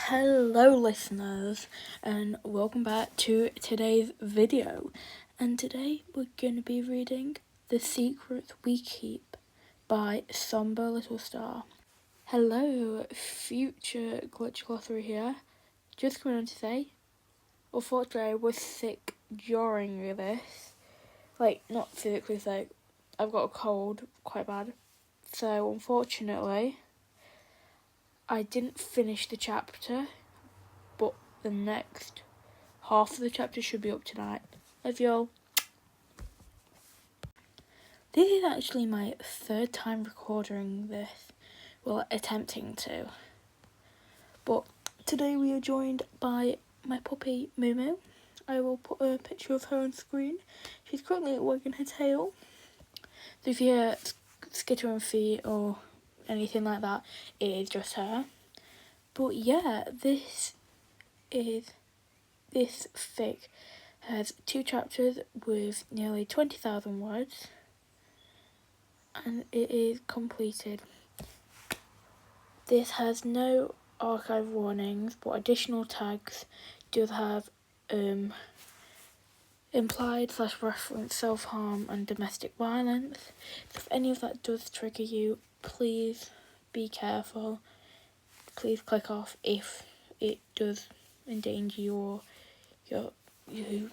Hello listeners, and welcome back to today's video. And today we're going to be reading The Secrets We Keep by Somber Little Star. Hello, future Glitch Glossary here. Just coming on to say, unfortunately I was sick during this. Not physically sick. I've got a cold, quite bad. So unfortunately, I didn't finish the chapter, but the next half of the chapter should be up tonight. Love y'all. This is actually my third time recording this. Well, attempting to. But today we are joined by my puppy, Moo Moo. I will put a picture of her on screen. She's currently wagging her tail. So if you hear skittering feet or anything like that, it is just her. But yeah, this fic has 2 chapters with nearly 20,000 words, and it is completed. This has no archive warnings, but additional tags do have implied/reference self-harm and domestic violence. So if any of that does trigger you, please be careful. Please click off if it does endanger you or you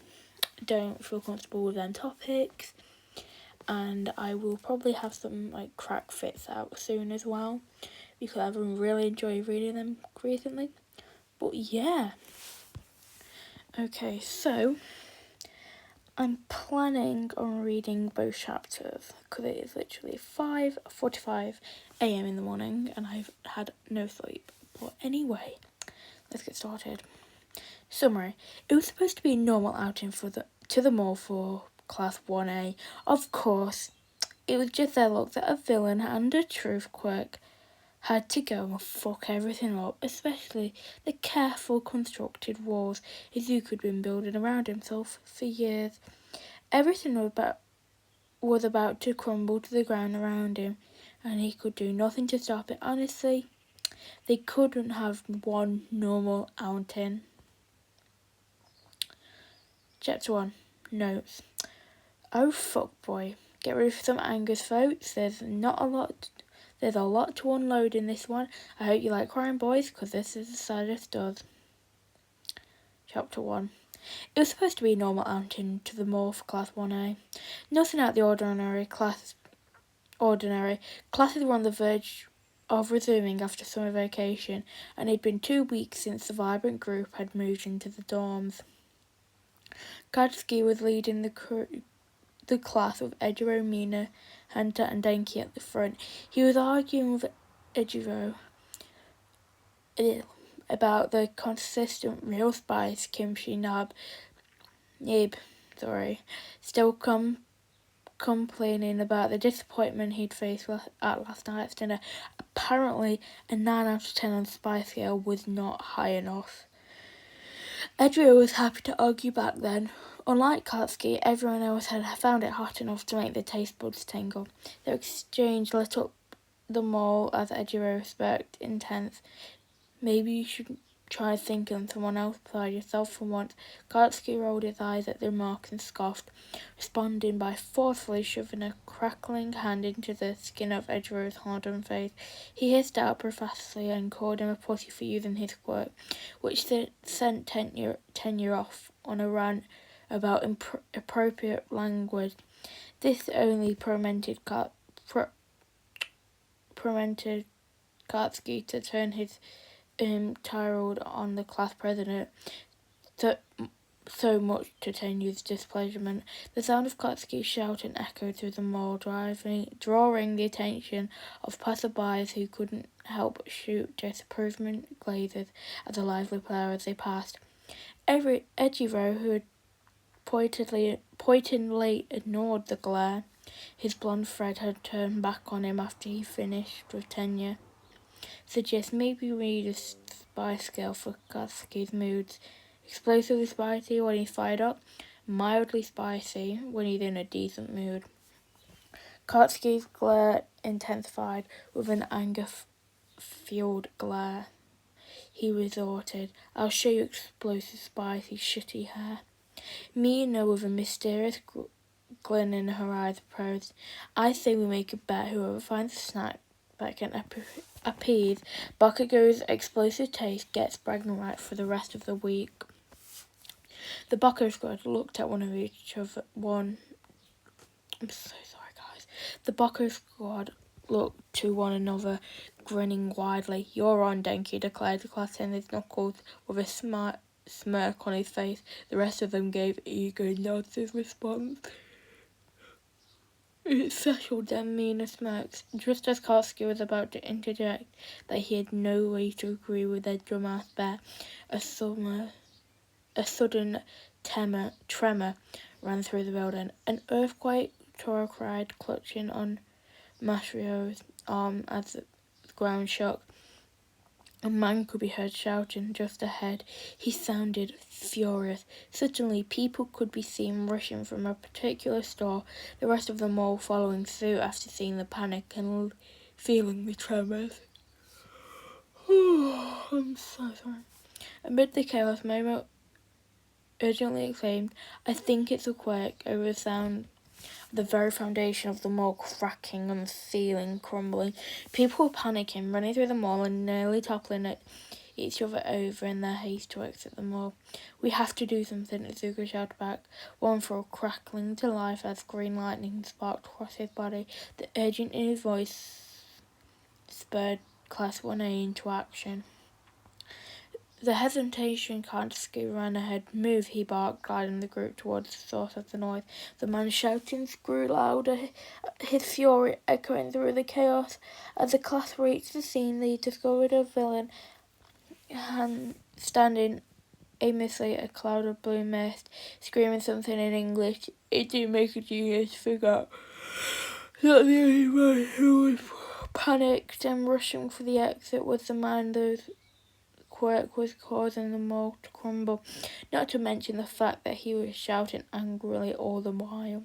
don't feel comfortable with them topics. And I will probably have some crack fits out soon as well, because I've really enjoyed reading them recently. But yeah. Okay, so I'm planning on reading both chapters because it is literally 5:45 a.m. in the morning and I've had no sleep. But anyway, let's get started. Summary. It was supposed to be a normal outing to the mall for Class 1A. Of course, it was just their luck that a villain and a truth quirk had to go and fuck everything up, especially the careful constructed walls Izuku had been building around himself for years. Everything was about to crumble to the ground around him, and he could do nothing to stop it. Honestly, they couldn't have one normal outing. Chapter 1. Notes. Oh fuck boy. Get ready for some angers, folks. There's a lot to unload in this one. I hope you like crying, boys, because this is the saddest does. Chapter 1. It was supposed to be a normal outing to the mall for Class 1A. Nothing out of the ordinary. Classes were on the verge of resuming after summer vacation, and it had been 2 weeks since the vibrant group had moved into the dorms. Katsuki was leading the class with Ejiro, Mina, Hunter and Denki at the front. He was arguing with Ejiro about the consistent real spice kimchi nib, still complaining about the disappointment he'd faced at last night's dinner. Apparently, a 9 out of 10 on the spice scale was not high enough. Ejiro was happy to argue back then. Unlike Katsuki, everyone else had found it hot enough to make their taste buds tingle. Their exchange lit up the mall as Ejiro spoke intense. Maybe you should try thinking someone else beside yourself for once. Katsuki rolled his eyes at the remark and scoffed, responding by forcefully shoving a crackling hand into the skin of Ejiro's hardened face. He hissed out profusely and called him a pussy for using his quirk, which sent Tenure off on a rant about appropriate language. This only prompted Katsuki to turn his tirade on the class president, so much to Tenyu's displeasure. The sound of Katsuki's shouting echoed through the mall, drawing the attention of passersby who couldn't help but shoot disapproving glances at the lively player as they passed. Ejiro, who had pointedly ignored the glare. His blonde thread had turned back on him after he finished with Tenure. Suggest maybe we need a spice scale for Katsuki's moods. Explosively spicy when he's fired up, mildly spicy when he's in a decent mood. Katsuki's glare intensified with an anger-fueled glare. he resorted. I'll show you explosive spicy shitty hair. Mina, with a mysterious glint in her eyes, approached. I say we make a bet whoever finds a snack that can appease Bakugo's explosive taste gets pregnant right for the rest of the week. The Bakugo squad looked at I'm so sorry, guys. The Bakugo squad looked to one another, grinning widely. You're on, Denki, declared the class in his knuckles with a smirk on his face. The rest of them gave eager nods in response. It's settled, then, Mina smirks. Just as Katsuki was about to interject that he had no way to agree with their dumbass bet, a sudden tremor ran through the building. An earthquake, Tora cried, clutching on Masrio's arm as the ground shook. A man could be heard shouting just ahead. He sounded furious. Suddenly, people could be seen rushing from a particular store, the rest of them all following suit after seeing the panic and feeling the tremors. I'm so sorry. Amid the chaos, Momo urgently exclaimed, I think it's a quake, over the sound the very foundation of the mall cracking and the ceiling crumbling. People were panicking, running through the mall and nearly toppling at each other over in their haste to exit the mall. We have to do something, Izuku shouted back, one throat crackling to life as green lightning sparked across his body. The urgent in his voice spurred Class 1A into action. The hesitation Katsuki ran ahead. Move, he barked, guiding the group towards the source of the noise. The man's shoutings grew louder, his fury echoing through the chaos. As the class reached the scene, they discovered a villain standing aimlessly a cloud of blue mist, screaming something in English. It didn't make a genius figure out that the only one who was panicked and rushing for the exit was the man those quirk was causing the mall to crumble, not to mention the fact that he was shouting angrily all the while.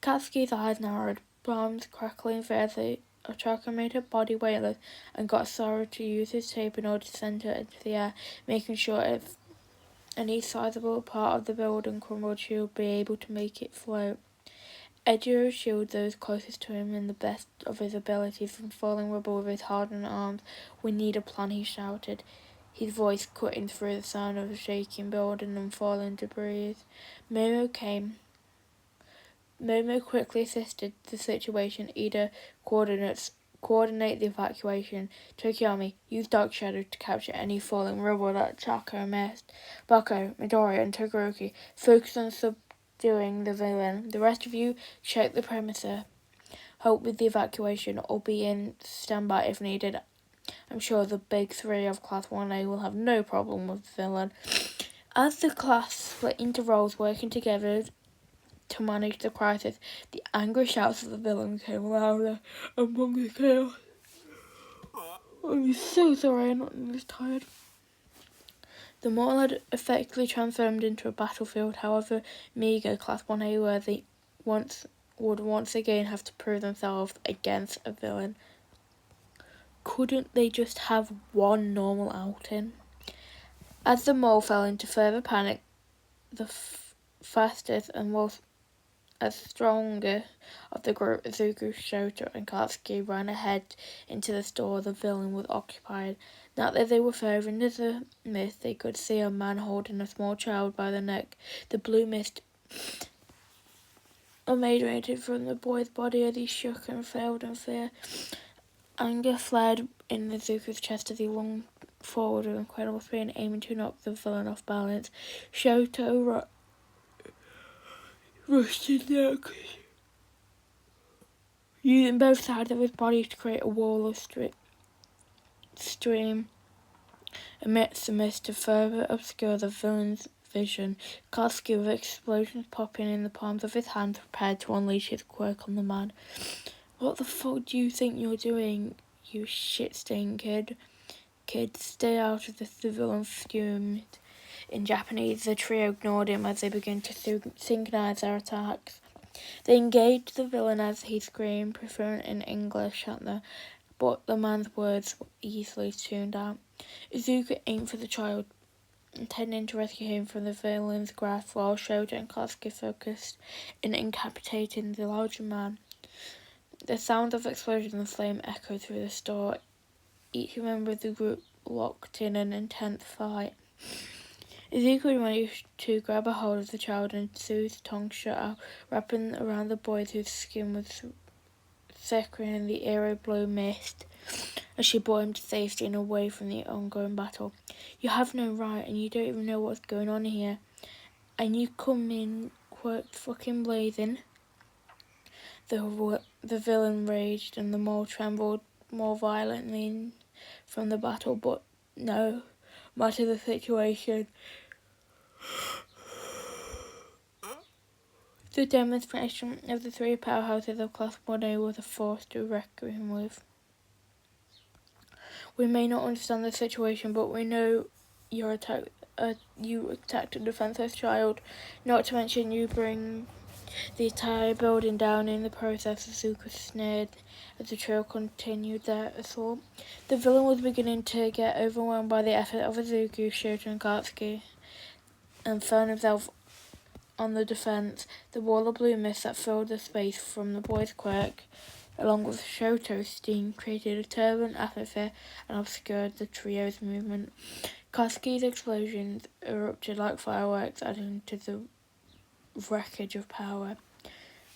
Katsuki's eyes narrowed, palms crackling fiercely. Ochako made her body weightless and got Sora to use his tape in order to send her into the air, making sure if any sizable part of the building crumbled, she would be able to make it float. Ejiro shielded those closest to him in the best of his abilities from falling rubble with his hardened arms. We need a plan, he shouted, his voice cutting through the sound of the shaking building and falling debris. Momo quickly assisted the situation. Ida, coordinate the evacuation. Tokiyami, use Dark Shadow to capture any falling rubble that Chako missed. Bako, Midori, and Todoroki focus on subduing the villain. The rest of you check the perimeter. Help with the evacuation or be in standby if needed. I'm sure the big three of Class 1A will have no problem with the villain. As the class split into roles working together to manage the crisis, the angry shouts of the villain came louder among the chaos. I'm so sorry, I'm not this tired. The mall had effectively transformed into a battlefield, however meagre Class 1A worthy would once again have to prove themselves against a villain. Couldn't they just have one normal outing? As the mall fell into further panic, the fastest and most stronger of the group, Izuku, Shoto, and Katsuki, ran ahead into the store the villain was occupied. Now that they were further into the mist, they could see a man holding a small child by the neck. The blue mist emanated from the boy's body as he shook and failed in fear. Anger flared in Izuku's chest as he lunged forward with incredible speed, aiming to knock the villain off balance. Shoto rushed in there, using both sides of his body to create a wall of stream amidst the mist to further obscure the villain's vision. Katsuki, with explosions popping in the palms of his hands, prepared to unleash his quirk on the man. What the fuck do you think you're doing, you shit-stained kid? Kids, stay out of this, the villain fumed. In Japanese, the trio ignored him as they began to synchronize their attacks. They engaged the villain as he screamed, preferring in English at the but the man's words were easily tuned out. Izuku aimed for the child, intending to rescue him from the villain's grasp, while Shota and Katsuki focused in incapacitating the larger man. The sound of explosion and flame echoed through the store, each member of the group locked in an intense fight. Izuku managed to grab a hold of the child and Sue's tongue shut out, wrapping around the boy whose skin was flickering in the eerie blue mist as she brought him to safety and away from the ongoing battle. "You have no right, and you don't even know what's going on here. And you come in quite fucking blazing." The villain raged, and the mole trembled more violently from the battle, but no matter the situation, the demonstration of the three powerhouses of Class 1A was a force to reckon with. "We may not understand the situation, but we know you attacked a defenseless child. Not to mention you bring the entire building down in the process." Izuku sneered as the trio continued their assault. The villain was beginning to get overwhelmed by the effort of Izuku, Shota, and Katsuki, and found himself on the defense. The wall of blue mist that filled the space from the boy's quirk, along with Shoto's steam, created a turbulent atmosphere and obscured the trio's movement. Katsuki's explosions erupted like fireworks, adding to the wreckage of power.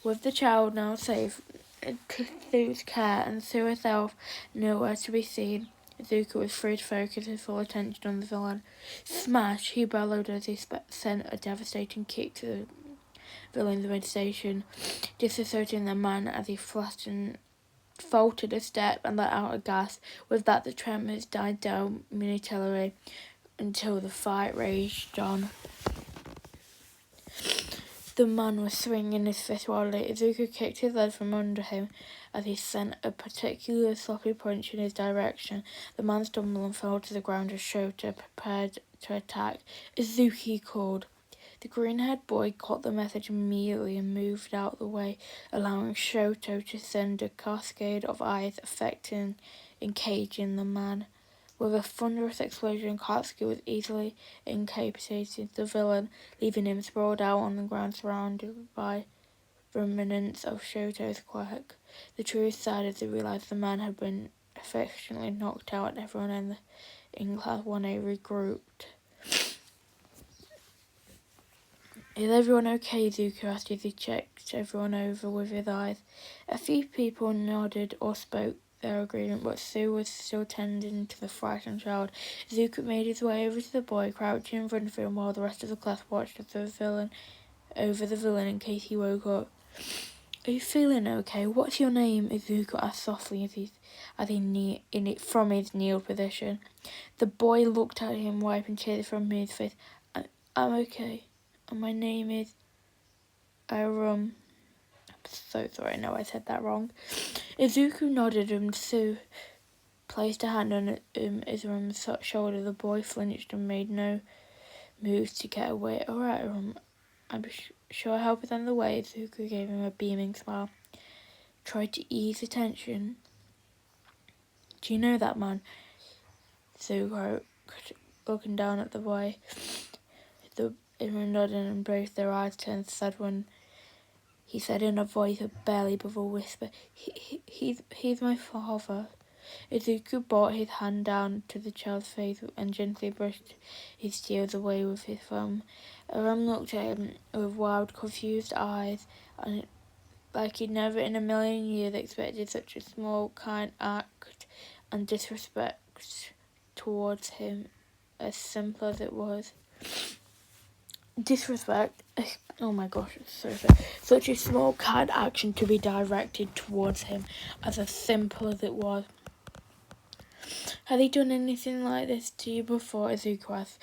With the child now safe to Sue's care and Sue herself nowhere to be seen, Izuku was free to focus his full attention on the villain. "Smash!" he bellowed as he sent a devastating kick to the villain's midstation, disassociating the man as he faltered a step and let out a gasp. With that, the tremors died down momentarily until the fight raged on. The man was swinging his fist wildly. Izuku kicked his leg from under him as he sent a particularly sloppy punch in his direction. The man stumbled and fell to the ground as Shota prepared to attack. "Izuku," he called. The green-haired boy caught the message immediately and moved out of the way, allowing Shoto to send a cascade of eyes, affecting and caging the man. With a thunderous explosion, Katsuki was easily incapacitated the villain, leaving him sprawled out on the ground surrounded by remnants of Shoto's quirk. The trio sighed as they realized the man had been effectively knocked out and everyone in Class 1A regrouped. "Is everyone okay?" Izuku asked as he checked everyone over with his eyes. A few people nodded or spoke their agreement, but Sue was still tending to the frightened child. Izuku made his way over to the boy, crouching in front of him while the rest of the class watched the villain in case he woke up. "Are you feeling okay? What's your name?" Izuku asked softly from his kneeled position. The boy looked at him, wiping tears from his face. I'm okay. And my name is I'm so sorry, no, I said that wrong." Izuku nodded and Sue placed a hand on Izum's shoulder. The boy flinched and made no move to get away. "Alright, I'm sure help is on the way." Izuku gave him a beaming smile. Tried to ease the tension. "Do you know that man?" Izuku looking down at the boy. Everyone nodded and both their eyes turned sad when he said in a voice barely above a whisper, He's my father." Izuku brought his hand down to the child's face and gently brushed his tears away with his thumb. Aram looked at him with wild, confused eyes, and like he'd never in a million years expected such a small, kind act and disrespect towards him, as simple as it was. Disrespect. Oh my gosh, it's so sad. Such a small, kind action to be directed towards him, as simple as it was. "Had he done anything like this to you before?" Izuku asked,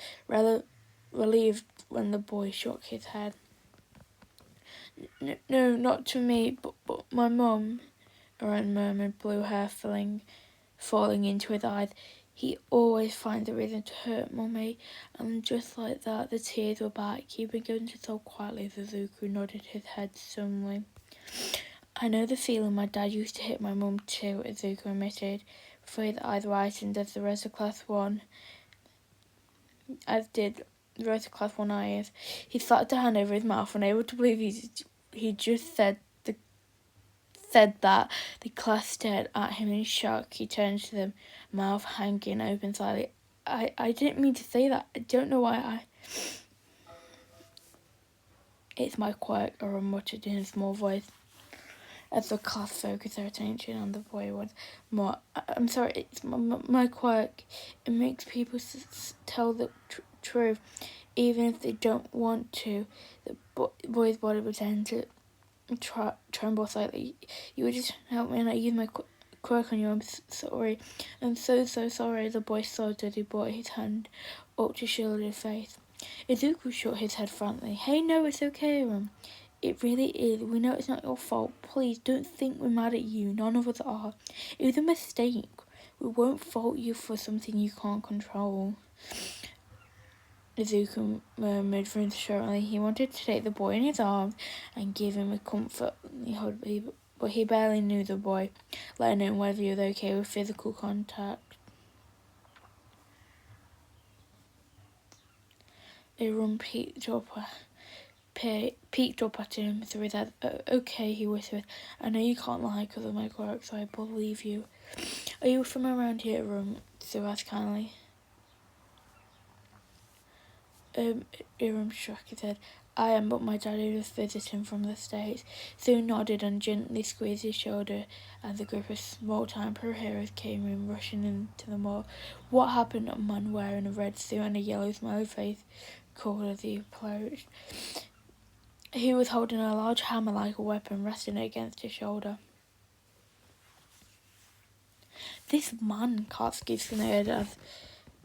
relieved when the boy shook his head. No, not to me, but my mum," Aran murmured, blue hair falling into his eyes. "He always finds a reason to hurt Mummy." And just like that, the tears were back. He began to sob quietly as Izuku nodded his head solemnly. I know the feeling. My dad used to hit my mum too, Izuku admitted, before his eyes widened as the rest of Class 1, as did the rest of Class 1 eyes. He slapped a hand over his mouth, unable to believe he just said that. The class stared at him in shock. He turned to them, mouth hanging open slightly. I didn't mean to say that. I don't know why It's my quirk, Aaron muttered in a small voice, as the class focused their attention on the boy once more. I'm sorry, it's my quirk. It makes people tell the truth, even if they don't want to. The boy's body began to tremble slightly. You would just help me, and I use my quirk on you. I'm sorry. I'm so sorry. The boy sobbed as he brought his hand up to shield his face. Izuku shook his head frankly. Hey, no, it's okay, Aaron. It really is. We know it's not your fault. Please, don't think we're mad at you. None of us are. It was a mistake. We won't fault you for something you can't control. Izuku murmured reassuringly. He wanted to take the boy in his arms and give him a comfort, but he barely knew the boy, let alone whether he was okay with physical contact. Aaron peeked up at him through his head. Okay, he whispered. I know you can't lie because of my quirk, so I believe you. Are you from around here, Aaron? Sue asked kindly. Aaron shook his head. I am, but my daddy was visiting from the States. Sue nodded and gently squeezed his shoulder as a group of small-time pro heroes came in, rushing into the mall. What happened? A man wearing a red suit and a yellow smiley face called as he approached. He was holding a large hammer like a weapon, resting against his shoulder. This man, Katsuki sneered as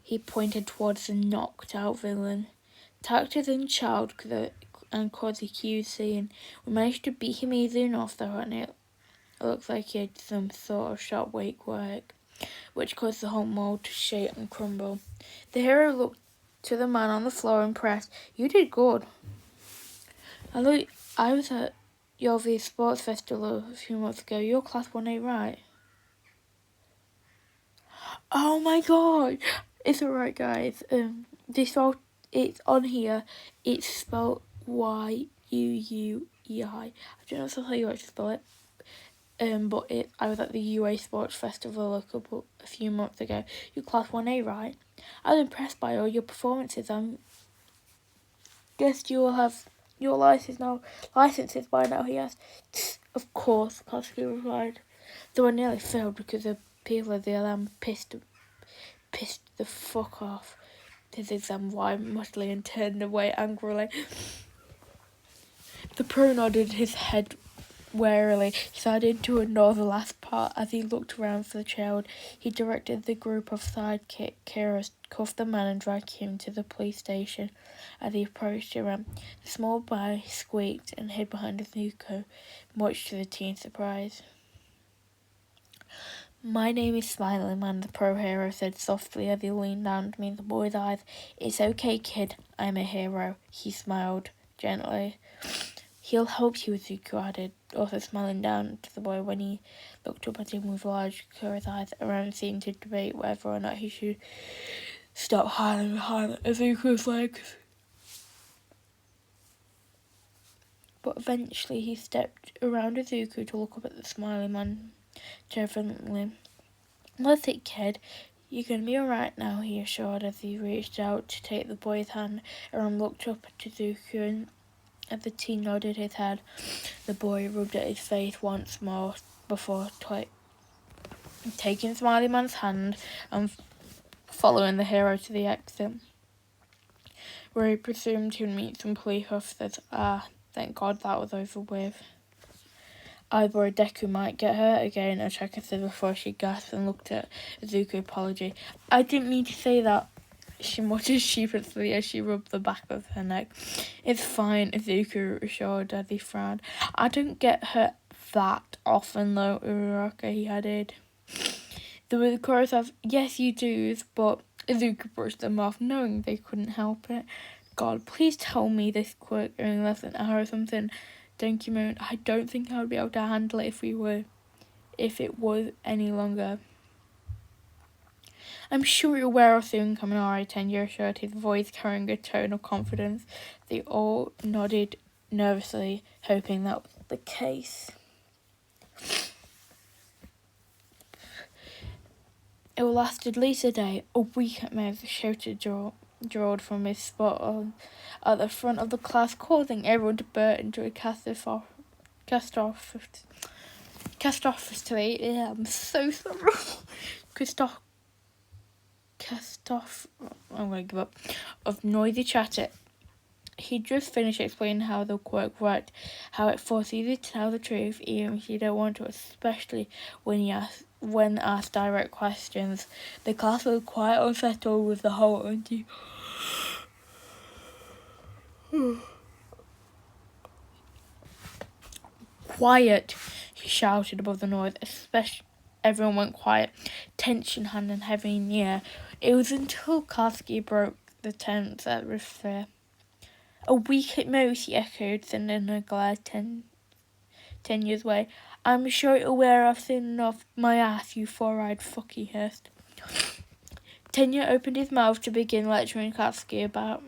he pointed towards the knocked-out villain. Tactics and child and Quasi QC, and we managed to beat him easily enough though, and it looks like he had some sort of sharp weight quirk, which caused the whole mold to shake and crumble. The hero looked to the man on the floor impressed. You did good. I was at your V Sports Festival a few months ago. You're Class 1A, right? Oh my god! It's alright, guys. It's on here. It's spelled Yuuei. I don't know if that's how you actually spell it. But I was at the UA Sports Festival a few months ago. You're Class 1A, right? I was impressed by all your performances. Guess you will have your licenses by now, he asked. Of course, Katsuki replied. Though I nearly failed because the people at the LM pissed the fuck off. His exam wife muttering and turned away angrily. The pro nodded his head warily, decided to ignore the last part. As he looked around for the child, he directed the group of sidekick heroes to cuff the man and drag him to the police station. As he approached Iran, the small boy squeaked and hid behind Izuku, much to the teen's surprise. My name is Smiling Man, the pro hero said softly as he leaned down to meet the boy's eyes. It's okay, kid. I'm a hero. He smiled gently. He'll help you, Izuku added, also smiling down to the boy when he looked up at him with large, curious eyes. Around seemed to debate whether or not he should stop hiding behind Izuku's legs. But eventually he stepped around Izuku to look up at the smiling man gently. That's it, kid. You're going to be alright now, he assured as he reached out to take the boy's hand. Aaron looked up at Izuku and as the teen nodded his head, the boy rubbed at his face once more before taking Smiley Man's hand and following the hero to the exit, where he presumed he would meet some police officers. Thank God that was over with. Either Deku might get hurt again, Ochaka said before she gasped and looked at Izuku apology. I didn't mean to say that, she muttered sheepishly as she rubbed the back of her neck. It's fine, Izuku assured as he frowned. I don't get hurt that often though, Uraraka, he added. There was a chorus of, yes you do, but Izuku brushed them off, knowing they couldn't help it. God, please tell me this quirk in less than an hour or something. Donkey moaned. I don't think I would be able to handle it if it was any longer. I'm sure you're aware of soon coming alright, Tenyo assured, his voice carrying a tone of confidence. They all nodded nervously, hoping that was the case. It will last at least a day, a week at most, shouted Gerald from his spot at the front of the class, causing everyone to burst into a catastrophe. Yeah, I'm so sorry. I'm going to give up. Of noisy chatter. He just finished explaining how the quirk worked, how it forces you to tell the truth, even if you don't want to, especially when asked direct questions. The class was quite unsettled with the whole auntie. Quiet, he shouted above the noise, especially. Everyone went quiet, tension hanging heavy in the air. It was until Karski broke the tense that was fair. A week at most, he echoed, sending a glare 10 years away. I'm sure you're aware I've seen enough my ass, you four-eyed fuck, he hissed. Tenya opened his mouth to begin lecturing Karski about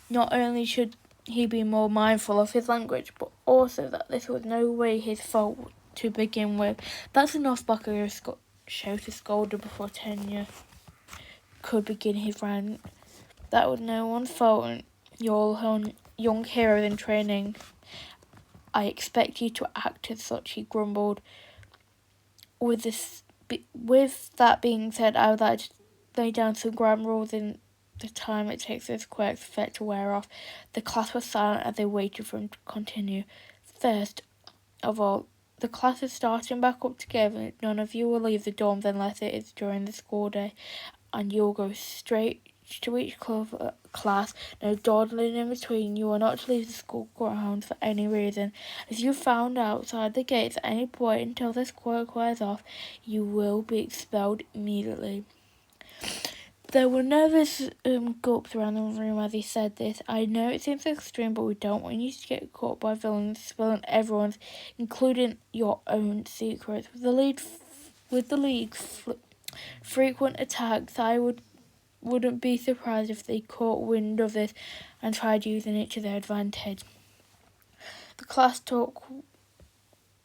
not only should he be more mindful of his language, but also that this was no way his fault to begin with. That's enough, Buckaroo shouted, scolded before Tenya could begin his rant. That was no one's fault. You're young heroes in training. I expect you to act as such, he grumbled. With that being said, I would like to lay down some ground rules in the time it takes this quirk's effect to wear off. The class was silent as they waited for him to continue. First of all, the class is starting back up together. None of you will leave the dorms unless it is during the school day, and you'll go straight to each class. No dawdling in between. You are not to leave the school grounds for any reason. If you found outside the gates at any point until this quirk wears off, you will be expelled immediately. There were nervous gulps around the room as he said this. I know it seems extreme, but we don't want you to get caught by villains spilling everyone's, including your own secrets. With the league's frequent attacks, I wouldn't be surprised if they caught wind of this and tried using it to their advantage. The class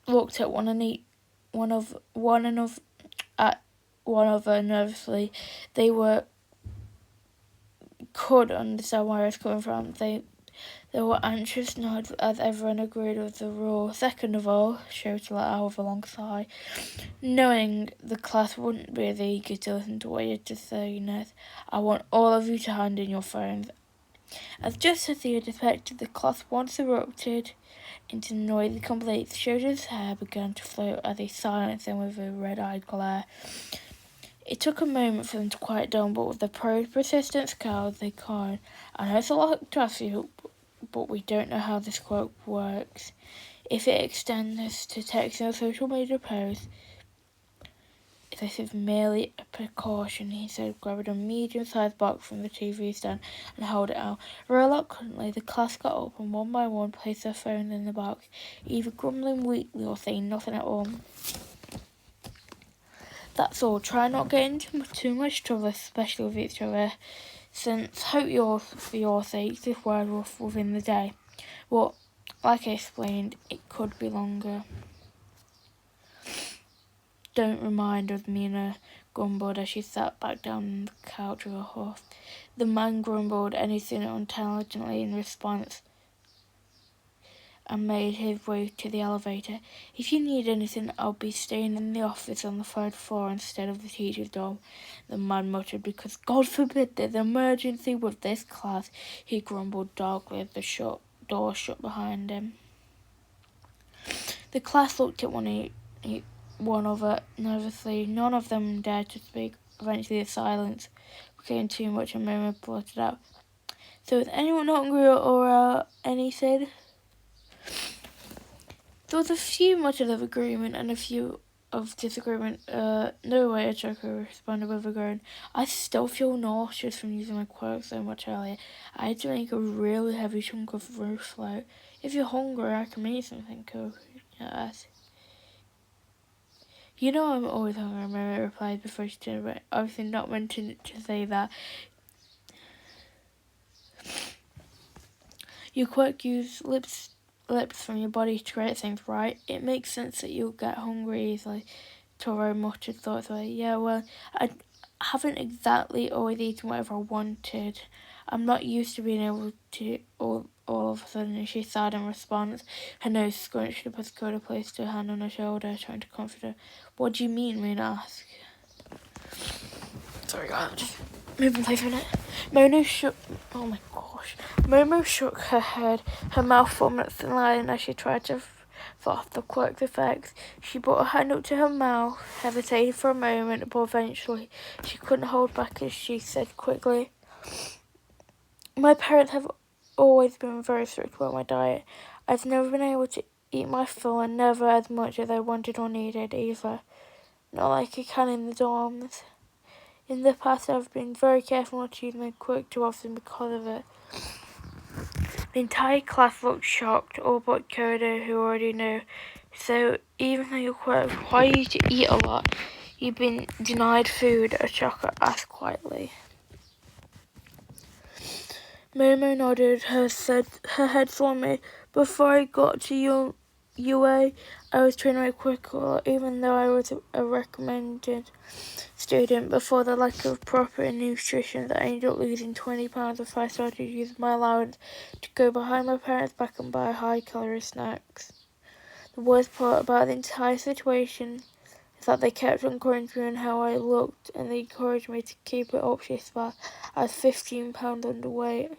looked at one another nervously. They could understand where I was coming from. They were anxious nods as everyone agreed with the rule. Second of all, shouted out with a long sigh, knowing the class wouldn't be as eager to listen to what you had to say next, I want all of you to hand in your phones. Just as he had expected, the class once erupted into noisy complaints. Shota's hair began to float as he silenced them with a red-eyed glare. It took a moment for them to quiet down, but with the persistent scowls they can't. I know it's a lot to ask you, but we don't know how this quirk works. If it extends to texting or social media posts, this is merely a precaution, he said, grabbing a medium-sized box from the TV stand and held it out. Reluctantly, the class got up and one by one placed their phones in the box, either grumbling weakly or saying nothing at all. That's all. Try not getting into too much trouble, especially with each other, since hope for your sake this word off within the day. Well, like I explained, it could be longer. Don't remind us, Mina grumbled as she sat back down on the couch with a huff. The man grumbled anything unintelligently in response and made his way to the elevator. If you need anything, I'll be staying in the office on the 3rd floor instead of the teacher's dorm, the man muttered, because God forbid there's an emergency with this class, he grumbled darkly as the door shut behind him. The class looked at one another nervously. None of them dared to speak. Eventually the silence became too much and Miriam blurted out, so is anyone hungry or anything? There was a few mutters of agreement and a few of disagreement. No way, Choco responded with a groan. I still feel nauseous from using my quirk so much earlier. I had to make a really heavy chunk of roast float. If you're hungry, I can make something, Coco asked. You know I'm always hungry, Mary replied before she turned away, obviously not meant to say that. Your quirk use lips from your body to create things, right? It makes sense that you'll get hungry easily. Toro muttered thoughtfully. Yeah, well, I haven't exactly always eaten whatever I wanted. I'm not used to being able to all of a sudden, she sighed in response. Her nose scrunched up as Coda placed her hand on her shoulder, trying to comfort her. What do you mean, Moon asked? Sorry, guys, just moving place for a minute. Momo shook her head, her mouth formed a thin line as she tried to fight off the quirk's effects. She brought her hand up to her mouth, hesitated for a moment, but eventually she couldn't hold back as she said quickly, my parents have always been very strict about my diet. I've never been able to eat my fill and never as much as I wanted or needed either. Not like I can in the dorms. In the past, I've been very careful not to use my quirk too often because of it. The entire class looked shocked, all but Coda, who already knew. So, even though your quirk requires you to eat a lot, you've been denied food, Ashoka asked quietly. Momo nodded, her head slowly. Before I got to UA, I was training my quirk a lot, even though I was a recommended student. Before the lack of proper nutrition, I ended up losing 20 pounds if I started using my allowance to go behind my parents' back and buy high-calorie snacks. The worst part about the entire situation is that they kept encouraging me on how I looked, and they encouraged me to keep it up, she said. I was 15 pounds underweight.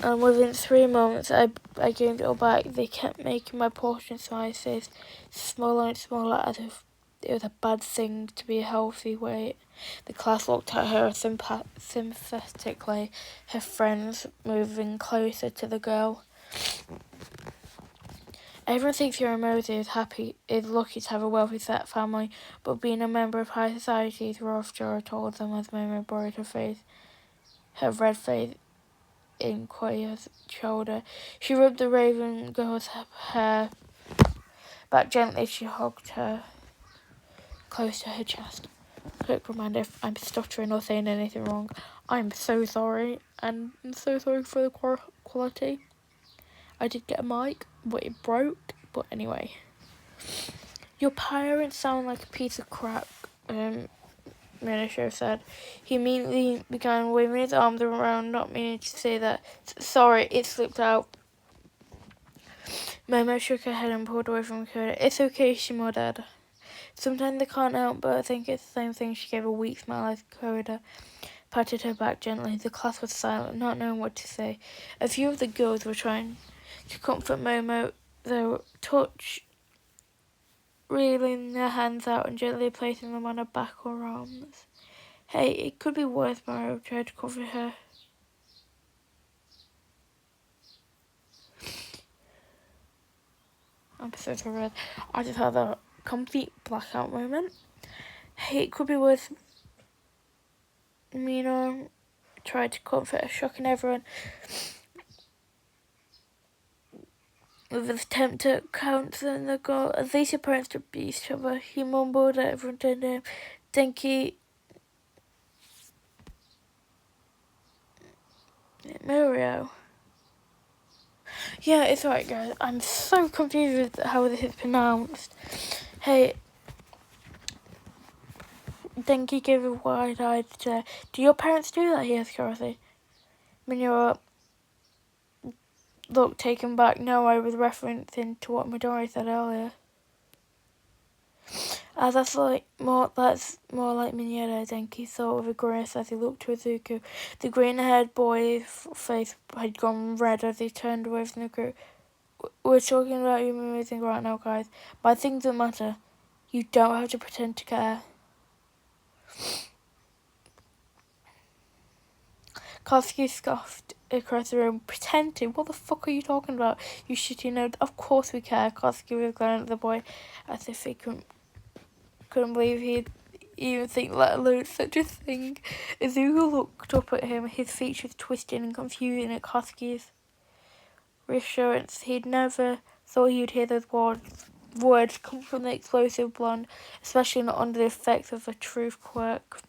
And within 3 months, I gained it all back. They kept making my portion sizes smaller and smaller as if it was a bad thing to be a healthy weight. The class looked at her sympathetically, her friends moving closer to the girl. Everyone thinks Yoromozu is lucky to have a wealthy set family, but being a member of high society is rough, Jora told them as Momo borrowed her red face in Koya's shoulder. She rubbed the raven girl's hair back gently. She hugged her close to her chest. Quick reminder, if I'm stuttering or saying anything wrong, I'm so sorry, and I'm so sorry for the quality. I did get a mic, but it broke. But anyway, your parents sound like a piece of crap, Minisho said. He immediately began waving his arms around, not meaning to say that. Sorry, it slipped out. Momo shook her head and pulled away from Coda. It's okay, she muttered. Sometimes I can't help but think it's the same thing. She gave a weak smile as Coda patted her back gently. The class was silent, not knowing what to say. A few of the girls were trying to comfort Momo, their touch, reeling their hands out and gently placing them on her back or arms. Hey, it could be worse, Mario tried to comfort her. I'm so sorry. I just had a complete blackout moment. Hey, it could be worse. Mina tried to comfort her, shocking everyone with his attempt at counseling the girl. At least your parents to be each other. He mumbled at everyone turned to him. Denki. Mario. Yeah, it's alright, guys. I'm so confused with how this is pronounced. Hey, Denki gave a wide-eyed stare. Do your parents do that? He asked curiously. Minora looked taken back. No, I was referencing to what Midori said earlier. That's more like Mineta, Denki thought with a grimace as he looked to Izuku. The green-haired boy's face had gone red as he turned away from the group. We're talking about you moving right now, guys. But things don't matter. You don't have to pretend to care. Katsuki scoffed across the room. Pretending? What the fuck are you talking about, you shitty nerd? Of course we care. Katsuki was glaring at the boy as if he couldn't believe he'd even think, let alone such a thing. Izuku looked up at him, his features twisting and confusing at Katsuki's reassurance. He'd never thought he'd hear those words come from the explosive blonde, especially not under the effects of a truth quirk.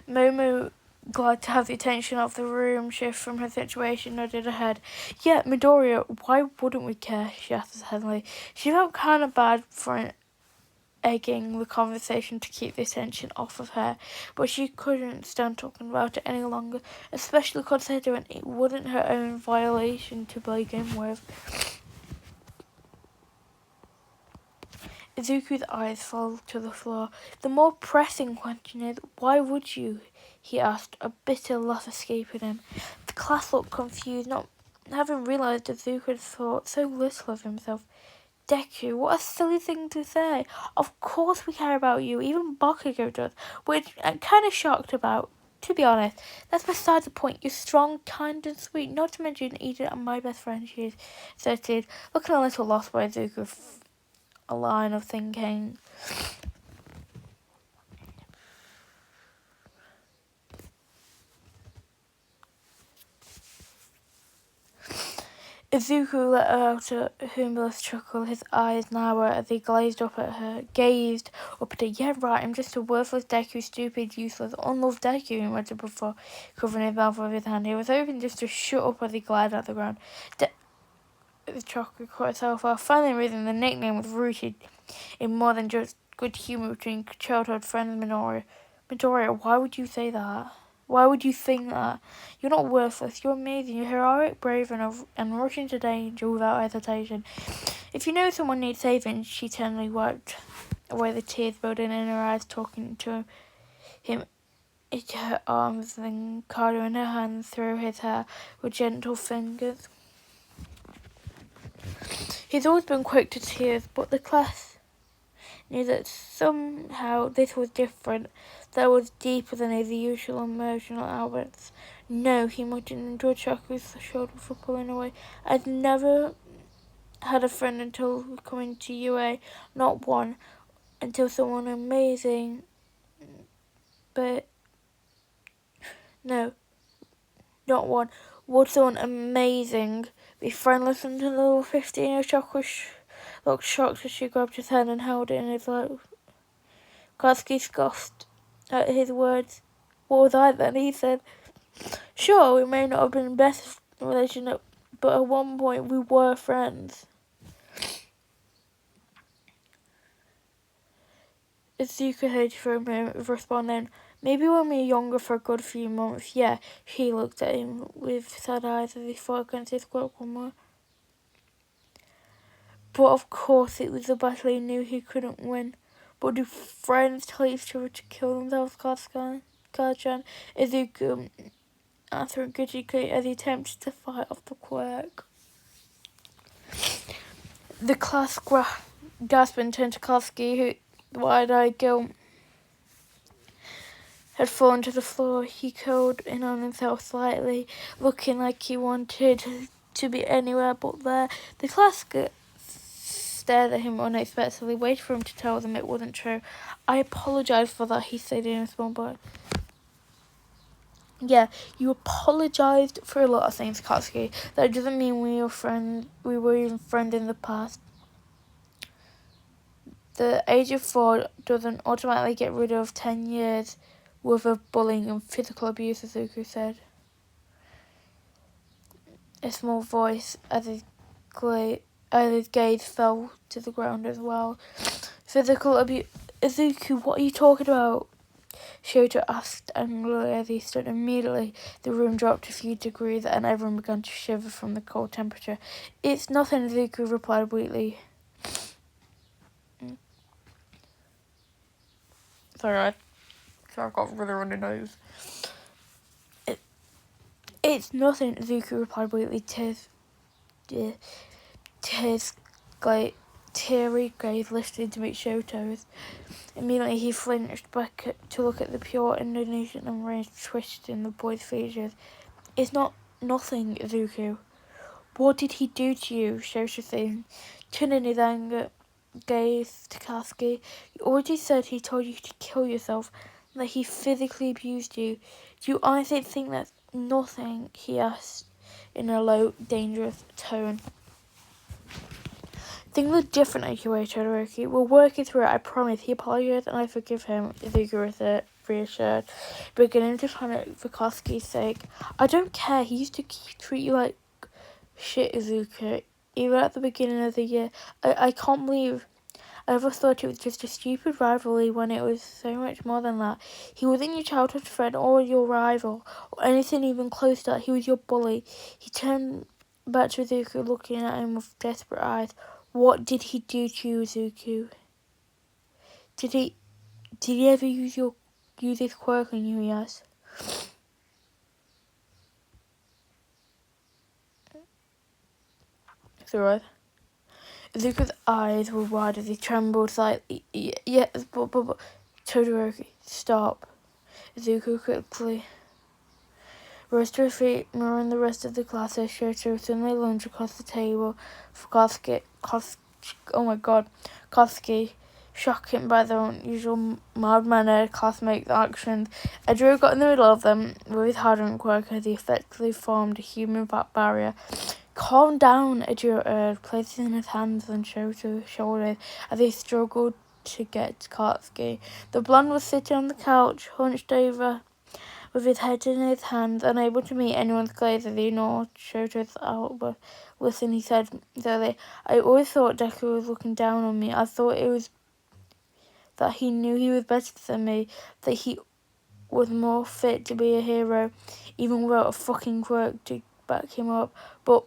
Momo, glad to have the attention of the room shift from her situation, nodded her head. Yeah, Midoriya, why wouldn't we care? She asked suddenly. She felt kind of bad for egging the conversation to keep the attention off of her, but she couldn't stand talking about it any longer, especially considering it wasn't her own violation to begin with. Izuku's eyes fell to the floor. The more pressing question is, why would you? He asked, a bitter laugh escaping him. The class looked confused, not having realised Izuku had thought so little of himself. Deku, what a silly thing to say. Of course we care about you, even Bakugo does, which I'm kind of shocked about. To be honest, that's beside the point. You're strong, kind and sweet, not to mention Eden and my best friend, she asserted, looking a little lost by Izuku. A line of thinking. Izuku let out a humorless chuckle, his eyes narrow as he gazed up at her. Yeah, right, I'm just a worthless Deku, stupid, useless, unloved Deku, he muttered before covering his mouth with his hand. He was hoping just to shut up as he glided at the ground. The chuckle caught itself off, finally realizing the nickname was rooted in more than just good humour between childhood friends Midoriya. Midoriya, why would you say that? Why would you think that? You're not worthless. You're amazing. You're heroic, brave, and rush into danger without hesitation. If you know someone needs saving, she tenderly wiped away the tears building in her eyes, talking to him into her arms, then cuddling her hands through his hair with gentle fingers. He's always been quick to tears, but the class knew that somehow this was different, that was deeper than his usual emotional outlets. No, he muttered into a chuckle's shoulder for pulling away. I'd never had a friend until coming to UA, not one, until someone amazing, but no, not one. Would someone amazing be friendless until the little 15-year-old chuckle looked shocked as she grabbed his hand and held it in his lap. Katsuki scoffed at his words. What was I then? He said, sure, we may not have been in best relationship, but at one point we were friends. Izuku hesitated for a moment, responding, maybe when we were younger for a good few months. Yeah, she looked at him with sad eyes as he fought against his quirk one more. But of course it was a battle he knew he couldn't win. But do friends tell each other to kill themselves, Katsuki? Izuku answered critically as he attempted to fight off the quirk. The class gasped and turned to Katsuki, who, the wide-eyed girl, had fallen to the floor. He curled in on himself slightly, looking like he wanted to be anywhere but there. The class stared at him unexpectedly, waited for him to tell them it wasn't true. I apologise for that, he said in a small voice. Yeah, you apologised for a lot of things, Katsuki. That doesn't mean we were even friends in the past. The age of 4 doesn't automatically get rid of 10 years worth of bullying and physical abuse, Izuku said. A small voice as his gaze fell to the ground as well. Physical abuse. Izuku, what are you talking about? Shoto asked angrily as he stood. Immediately, the room dropped a few degrees and everyone began to shiver from the cold temperature. It's nothing, Izuku replied weakly. Sorry, I got really runny nose. It's nothing, Izuku replied weakly. Tears teary gaze listening to meet Shoto's. Immediately he flinched back to look at the pure Indonesian and rage twisted in the boy's features. It's not nothing, Izuku. What did he do to you? Shoto said, turning his anger gaze to Katsuki. You already said he told you to kill yourself, and that he physically abused you. Do you honestly think that's nothing? He asked in a low, dangerous tone. Things are different, Akio Todoroki. We're working through it, I promise. He apologized and I forgive him, Izuku reassured, beginning to panic for Katsuki's sake. I don't care, he used to treat you like shit, Izuku. Even at the beginning of the year. I can't believe I ever thought it was just a stupid rivalry when it was so much more than that. He wasn't your childhood friend or your rival, or anything even close to that. He was your bully. He turned back to Izuku, looking at him with desperate eyes. What did he do to you, Izuku? Did he ever use his quirk on you, he asked. Through Izuku's eyes were wide as he trembled slightly. Yes, but Todoroki, stop. Izuku quickly rose to his feet, mirroring the rest of the class as Shoto suddenly lunged across the table for Katsuki. Katsuki, shocking by their unusual mild-mannered classmates' actions. Edro got in the middle of them with his hardened quirk as he effectively formed a human barrier. Calm down, Edro urged, placing his hands on Shoto's shoulders as he struggled to get to Katsuki. The blonde was sitting on the couch, hunched over, with his head in his hands, unable to meet anyone's gaze as he ignored Shoto's outburst. Listen, he said slowly, I always thought Deku was looking down on me. I thought it was that he knew he was better than me, that he was more fit to be a hero, even without a fucking quirk to back him up. But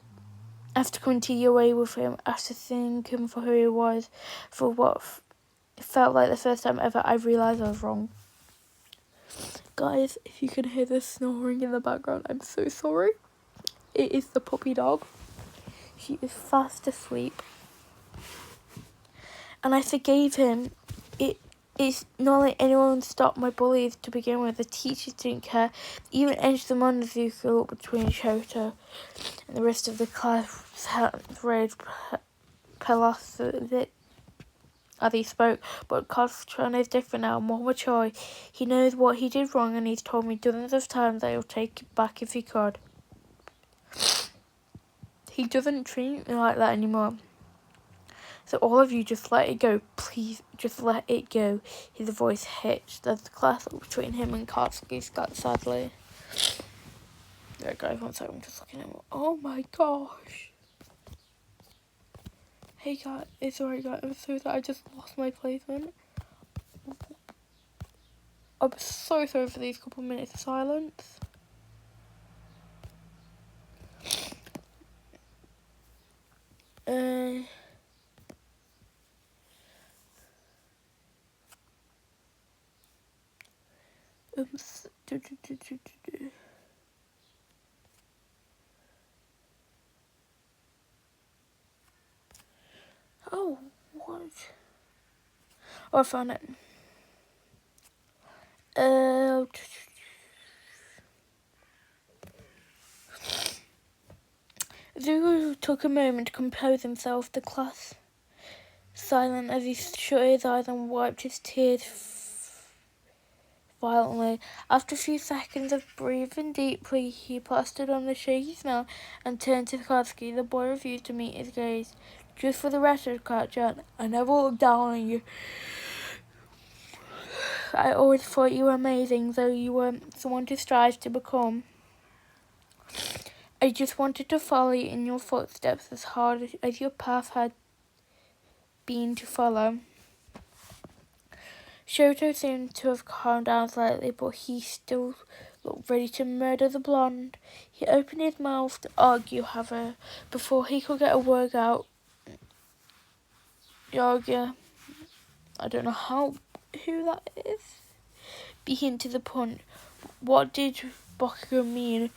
after coming to your way with him, after seeing him for who he was, for what felt like the first time ever, I realised I was wrong. Guys, if you can hear the snoring in the background, I'm so sorry. It is the puppy dog. She is fast asleep. And I forgave him. It's not like anyone stopped my bullies to begin with. The teachers didn't care. They even edged them on as you grew up between Shoto and the rest of the class. Rage Pelas as he spoke, but Costron is different now, more mature. He knows what he did wrong and he's told me dozens of times that he'll take it back if he could. He doesn't treat me like that anymore. So all of you just let it go, please, just let it go. His voice hitched as the class between him and Katsuki got sadly. Yeah, guys, one second, I'm just looking at him. Oh my gosh. Hey guys, it's alright guys, I'm so sorry, I just lost my placement. I'm so sorry for these couple minutes of silence. Oh, what? Oh, I found it. Zuru took a moment to compose himself. The class silent as he shut his eyes and wiped his tears violently. After a few seconds of breathing deeply, he plastered on the shaky smile and turned to Katsuki. The boy refused to meet his gaze. Just for the record, Katjan, I never looked down on you. I always thought you were amazing, though you weren't someone to strive to become. I just wanted to follow in your footsteps as hard as your path had been to follow. Shoto seemed to have calmed down slightly, but he still looked ready to murder the blonde. He opened his mouth to argue, however, before he could get a word out. Yoga, I don't know who that is, beat him to the punch. What did Bakugo mean?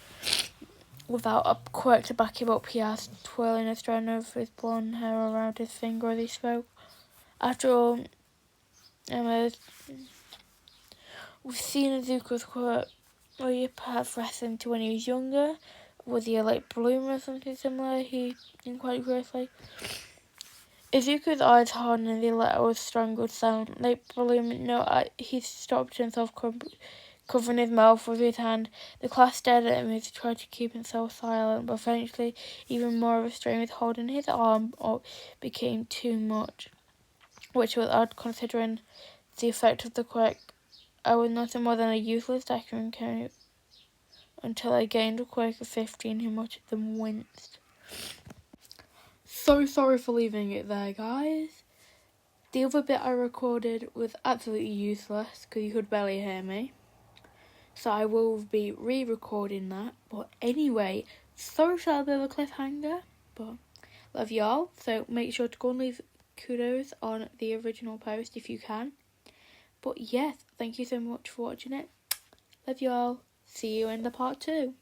without a quirk to back him up, he asked, twirling a strand of his blonde hair around his finger as he spoke. After all, Emma, we've seen Izuku's quirk. Were you perhaps referring to when he was younger? Was he a late bloomer or something similar? He inquired curiously. Izuku's eyes hardened and the letter was strangled sound. Late bloomer, no, he stopped himself, covering his mouth with his hand. The class stared at him as he tried to keep himself silent, but eventually even more of a strain with holding his arm up became too much, which was odd considering the effect of the quirk. I was nothing more than a useless decorating carrot until I gained a quirk of 15, who much of them winced. So sorry for leaving it there, guys. The other bit I recorded was absolutely useless because you could barely hear me. So I will be re-recording that. But anyway, sorry for that little cliffhanger. But love y'all. So make sure to go and leave kudos on the original post if you can. But yes, thank you so much for watching it. Love y'all. See you in the part 2.